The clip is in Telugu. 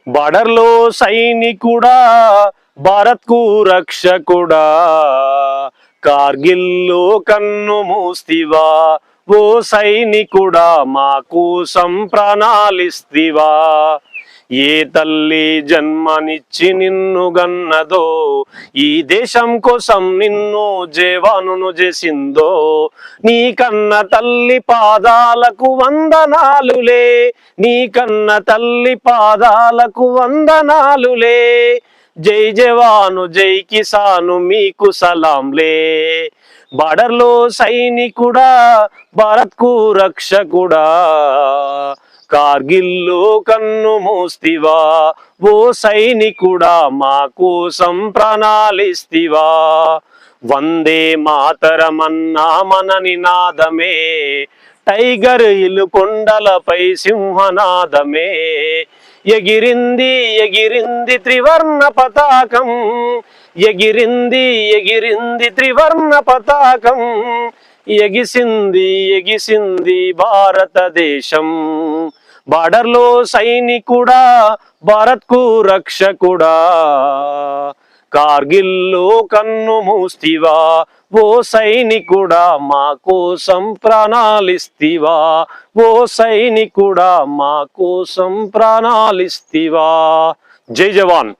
బార్డర్లో సైనికుడా, భారత్ కు రక్షకుడా, కార్గిల్లో కన్ను మూస్తివా, ఓ సైనికుడా మా కోసం ప్రాణాలిస్తివా. ఏ తల్లి జన్మనిచ్చి నిన్ను గన్నదో, ఈ దేశం కోసం నిన్ను జవానును చేసిందో, నీ కన్న తల్లి పాదాలకు వందనాలులే, నీ కన్న తల్లి పాదాలకు వందనాలులే. జై జవాను జై కిసాను మీకు సలాంలే. బార్డర్లో సైనికుడా, భారత్ కు రక్షకుడా, కార్గిల్లో కన్ను మూస్తివా, ఓ సైనికుడా మా కోసం ప్రాణాలిస్తివా. వందే మాతరమన్నా మన నినాదమే, టైగర్ ఇలు కొండలపై సింహనాదమే. ఎగిరింది ఎగిరింది త్రివర్ణ పతాకం, ఎగిరింది ఎగిరింది త్రివర్ణ పతాకం, ఎగిసింది ఎగిసింది భారతదేశం. బార్డర్లో సైనికుడా, భారత్ కు రక్షకుడా, కార్గిల్లో కన్ను మూస్తివా, ఓ సైనికుడా మా కోసం ప్రాణాలిస్తివా, ఓ సైనికుడా మా కోసం ప్రాణాలిస్తివా. జై జవాన్.